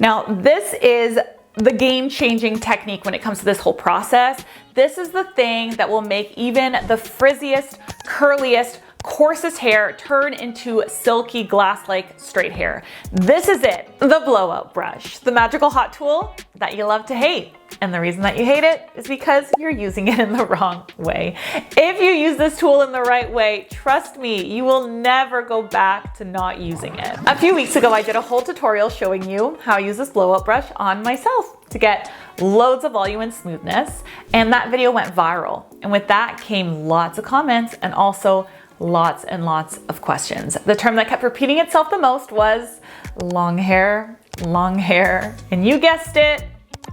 Now, this is the game-changing technique when it comes to this whole process. This is the thing that will make even the frizziest, curliest, coarsest hair turn into silky glass-like straight hair. This is it, the blowout brush, the magical hot tool that you love to hate. And the reason that you hate it is because you're using it in the wrong way. If you use this tool in the right way, trust me, you will never go back to not using it. A few weeks ago, I did a whole tutorial showing you how I use this blowout brush on myself to get loads of volume and smoothness. And that video went viral. And with that came lots of comments and also lots and lots of questions. The term that kept repeating itself the most was long hair, and you guessed it,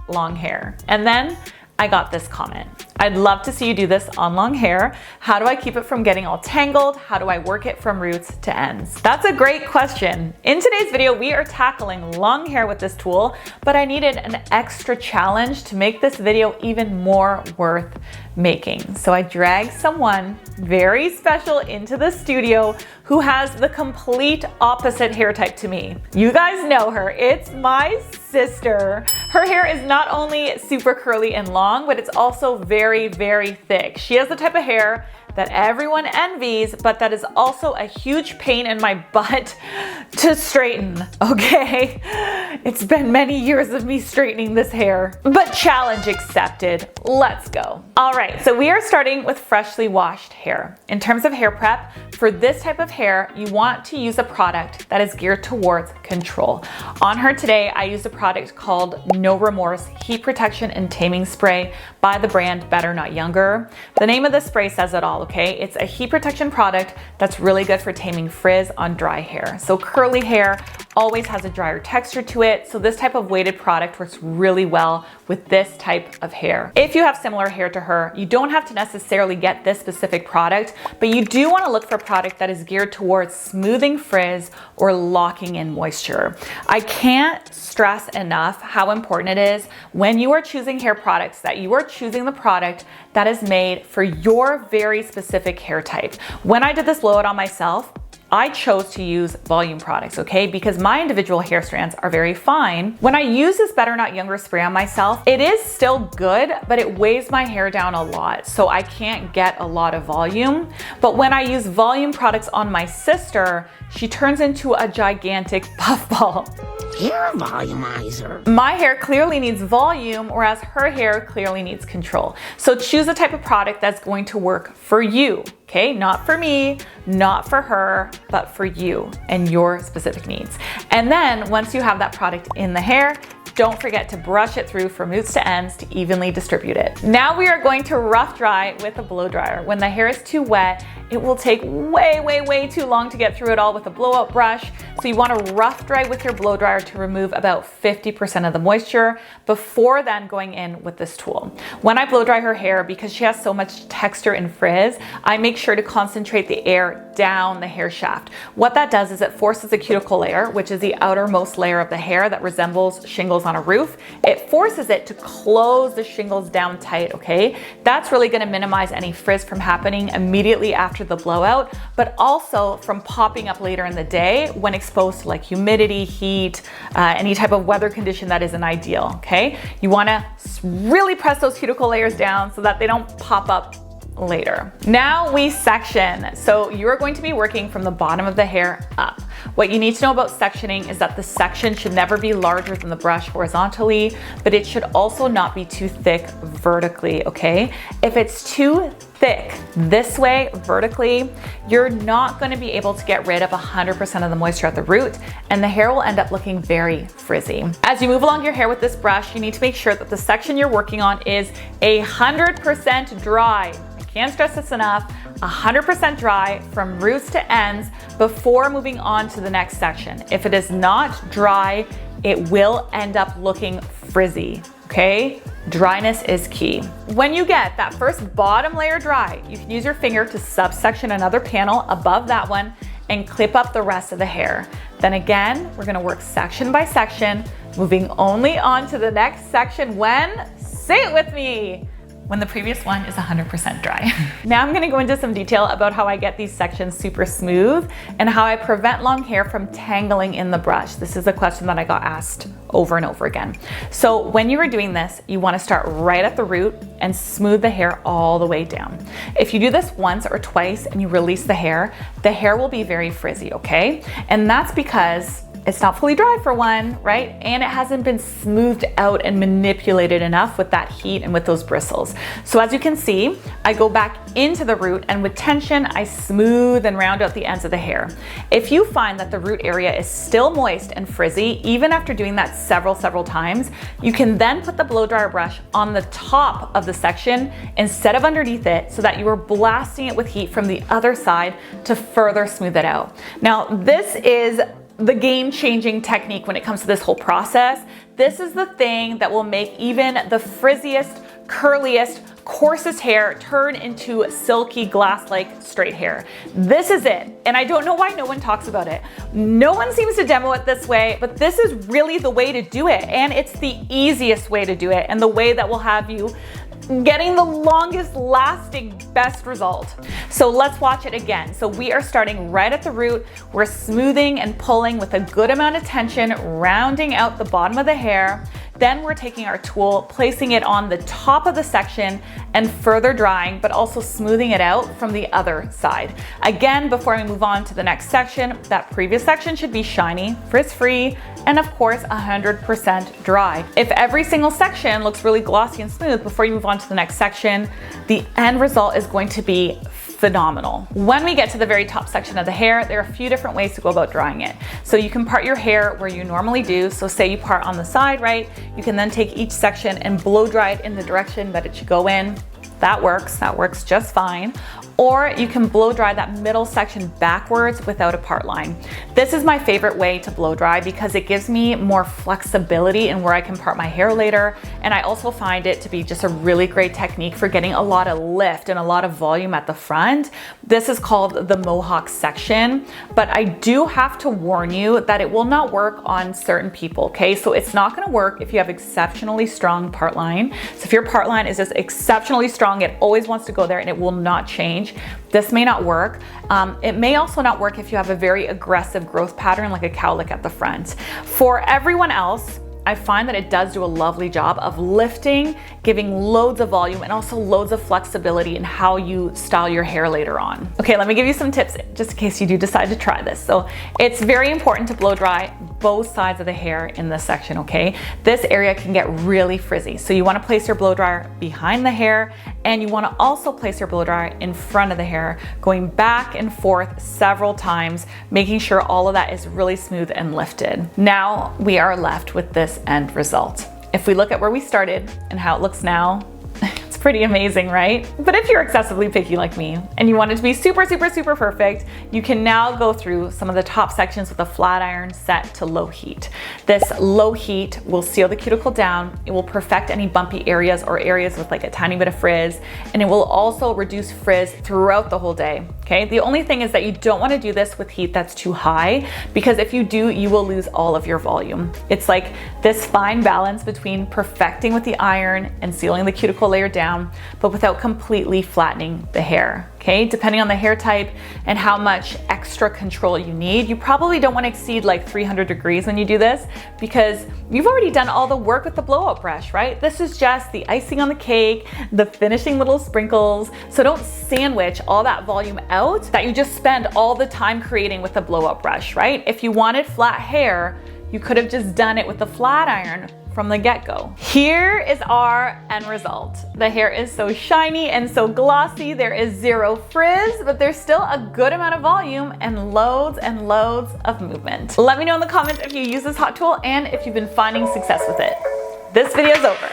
long hair. And then I got this comment. I'd love to see you do this on long hair. How do I keep it from getting all tangled? How do I work it from roots to ends? That's a great question. In today's video, we are tackling long hair with this tool, but I needed an extra challenge to make this video even more worth making. So I dragged someone very special into the studio who has the complete opposite hair type to me. You guys know her, it's my sister. Her hair is not only super curly and long, but it's also very, very thick. She has the type of hair that everyone envies, but that is also a huge pain in my butt to straighten, okay? It's been many years of me straightening this hair, but challenge accepted. Let's go. All right, so we are starting with freshly washed hair. In terms of hair prep, for this type of hair, you want to use a product that is geared towards control. On her today, I used a product called No Remorse Heat Protection and Taming Spray by the brand Better Not Younger. The name of the spray says it all, okay? It's a heat protection product that's really good for taming frizz on dry hair. So curly hair always has a drier texture to it, so this type of weighted product works really well with this type of hair. If you have similar hair to her, you don't have to necessarily get this specific product, but you do want to look for a product that is geared towards smoothing frizz or locking in moisture. I can't stress enough how important it is when you are choosing hair products that you are choosing the product that is made for your very specific hair type. When I did this blowout on myself, I chose to use volume products, okay? Because my individual hair strands are very fine. When I use this Better Not Younger spray on myself, it is still good, but it weighs my hair down a lot, so I can't get a lot of volume. But when I use volume products on my sister, she turns into a gigantic puffball. Hair volumizer. My hair clearly needs volume, whereas her hair clearly needs control. So choose a type of product that's going to work for you, okay? Not for me, not for her, but for you and your specific needs. And then once you have that product in the hair, don't forget to brush it through from roots to ends to evenly distribute it. Now we are going to rough dry with a blow dryer. When the hair is too wet, it will take way too long to get through it all with a blowout brush. So you want to rough dry with your blow dryer to remove about 50% of the moisture before then going in with this tool. When I blow dry her hair, because she has so much texture and frizz, I make sure to concentrate the air down the hair shaft. What that does is it forces the cuticle layer, which is the outermost layer of the hair that resembles shingles on a roof. It forces it to close the shingles down tight, okay? That's really going to minimize any frizz from happening immediately after the blowout, but also from popping up later in the day when exposed to like humidity, heat, any type of weather condition that isn't ideal, okay? You want to really press those cuticle layers down so that they don't pop up later. Now we section. So you're going to be working from the bottom of the hair up. What you need to know about sectioning is that the section should never be larger than the brush horizontally, but it should also not be too thick vertically, okay? If it's too thick this way vertically, you're not going to be able to get rid of 100% of the moisture at the root, and the hair will end up looking very frizzy. As you move along your hair with this brush, you need to make sure that the section you're working on is 100% dry. Can't stress this enough, 100% dry from roots to ends before moving on to the next section. If it is not dry, it will end up looking frizzy, okay? Dryness is key. When you get that first bottom layer dry, you can use your finger to subsection another panel above that one and clip up the rest of the hair. Then again, we're gonna work section by section, moving only on to the next section when, say it with me, when the previous one is 100% dry. Now I'm gonna go into some detail about how I get these sections super smooth and how I prevent long hair from tangling in the brush. This is a question that I got asked over and over again. So when you are doing this, you want to start right at the root and smooth the hair all the way down. If you do this once or twice and you release the hair will be very frizzy, okay? And that's because it's not fully dry for one, right? And it hasn't been smoothed out and manipulated enough with that heat and with those bristles. So as you can see, I go back into the root and with tension, I smooth and round out the ends of the hair. If you find that the root area is still moist and frizzy, even after doing that several times, you can then put the blow dryer brush on the top of the section instead of underneath it so that you are blasting it with heat from the other side to further smooth it out. Now, this is the game-changing technique when it comes to this whole process. This is the thing that will make even the frizziest, curliest, coarsest hair turn into silky glass-like straight hair. This is it, and I don't know why no one talks about it. No one seems to demo it this way, but this is really the way to do it, and it's the easiest way to do it, and the way that will have you getting the longest lasting, best result. So let's watch it again. So we are starting right at the root. We're smoothing and pulling with a good amount of tension, rounding out the bottom of the hair. Then we're taking our tool, placing it on the top of the section and further drying, but also smoothing it out from the other side. Again, before we move on to the next section, that previous section should be shiny, frizz-free, and of course 100% dry. If every single section looks really glossy and smooth before you move on to the next section, the end result is going to be phenomenal. When we get to the very top section of the hair, there are a few different ways to go about drying it. So you can part your hair where you normally do. So say you part on the side, right? You can then take each section and blow dry it in the direction that it should go in. That works just fine. Or you can blow dry that middle section backwards without a part line. This is my favorite way to blow dry because it gives me more flexibility in where I can part my hair later. And I also find it to be just a really great technique for getting a lot of lift and a lot of volume at the front. This is called the mohawk section, but I do have to warn you that it will not work on certain people, okay? So it's not gonna work if you have exceptionally strong part line. So if your part line is just exceptionally strong, it always wants to go there and it will not change. This may not work. It may also not work if you have a very aggressive growth pattern like a cowlick at the front. For everyone else, I find that it does do a lovely job of lifting, giving loads of volume and also loads of flexibility in how you style your hair later on. Okay, let me give you some tips just in case you do decide to try this. So it's very important to blow dry both sides of the hair in this section, okay? This area can get really frizzy. So you wanna place your blow dryer behind the hair and you wanna also place your blow dryer in front of the hair, going back and forth several times, making sure all of that is really smooth and lifted. Now we are left with this end result. If we look at where we started and how it looks now, it's pretty amazing, right? But if you're excessively picky like me and you want it to be super perfect, you can now go through some of the top sections with a flat iron set to low heat. This low heat will seal the cuticle down. It will perfect any bumpy areas or areas with like a tiny bit of frizz, and it will also reduce frizz throughout the whole day, okay? The only thing is that you don't want to do this with heat that's too high, because if you do, you will lose all of your volume. It's like this fine balance between perfecting with the iron and sealing the cuticle layer down, but without completely flattening the hair, okay? Depending on the hair type and how much extra control you need, you probably don't want to exceed like 300 degrees when you do this, because you've already done all the work with the blowout brush, right? This is just the icing on the cake, the finishing little sprinkles. So don't sandwich all that volume out that you just spend all the time creating with the blowout brush, right? If you wanted flat hair, you could have just done it with the flat iron from the get-go. Here is our end result. The hair is so shiny and so glossy. There is zero frizz, but there's still a good amount of volume and loads of movement. Let me know in the comments if you use this hot tool and if you've been finding success with it. This video is over.